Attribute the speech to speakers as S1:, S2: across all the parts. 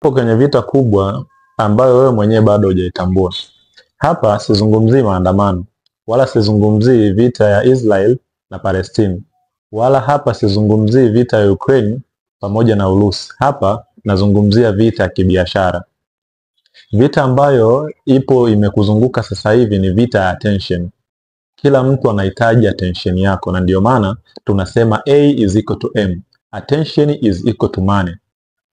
S1: upo kwenye vita kubwa ambayo wewe mwenyewe bado hujaitambua. Hapa sizungumzii maandamano, wala sizungumzii vita ya Israel na Palestine, wala hapa sizungumzii vita ya Ukraine pamoja na Urusi. Hapa nazungumzia vita ya kibiashara. Vita ambayo ipo imekuzunguka sasa hivi ni vita ya attention. Kila mtu anahitaji attention yako, na ndio maana tunasema A is equal to M. Attention is equal to money.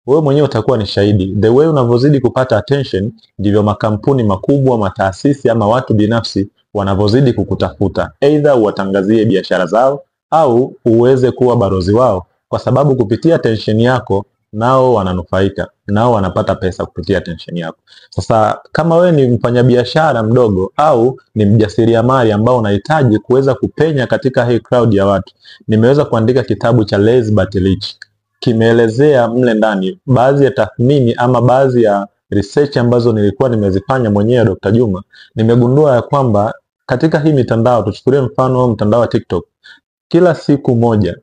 S1: Wewe mwenyewe utakuwa ni shahidi. The way unavyozidi kupata attention, ndivyo makampuni makubwa, mataasisi ama watu binafsi wanavyozidi kukutafuta. Either uwatangazie biashara zao au uweze kuwa balozi wao, kwa sababu kupitia attention yako nao wananufaika, nao wanapata pesa kupitia attention yako. Sasa kama wewe ni mfanyabiashara mdogo au ni mjasiriamali ambao unahitaji kuweza kupenya katika hii crowd ya watu, nimeweza kuandika kitabu cha Lazy But Rich. Kimeelezea mle ndani baadhi ya tathmini ama baadhi ya research ambazo nilikuwa nimezifanya mwenyewe Dr. Juma. Nimegundua ya kwamba katika hii mitandao, tuchukulie mfano mtandao wa TikTok, kila siku moja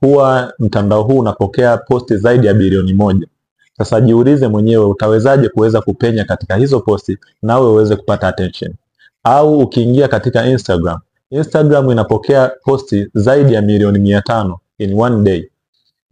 S1: huwa mtandao huu unapokea posti zaidi ya bilioni 1. Sasa jiulize mwenyewe, utawezaje kuweza kupenya katika hizo posti nawe uweze kupata attention? Au ukiingia katika Instagram inapokea posti zaidi ya milioni 500 in one day.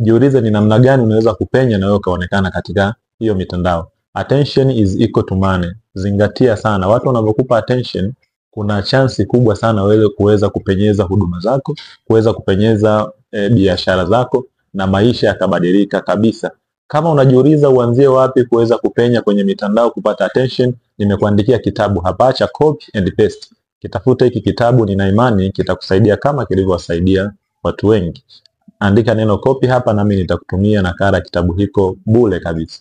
S1: Jiulize ni namna gani unaweza kupenya na wewe ukaonekana katika hiyo mitandao. Attention is equal to money. Zingatia sana, watu wanavyokupa attention, kuna chansi kubwa sana wewe kuweza kupenyeza huduma zako, kuweza kupenyeza biashara zako na maisha yakabadilika kabisa. Kama unajiuliza uanzie wapi kuweza kupenya kwenye mitandao kupata attention, nimekuandikia kitabu hapa cha Copy and Paste. Kitafuta hiki kitabu, nina imani kitakusaidia kama kilivyowasaidia watu wengi. Andika neno copy hapa nami nitakutumia nakala kitabu hiko bure kabisa.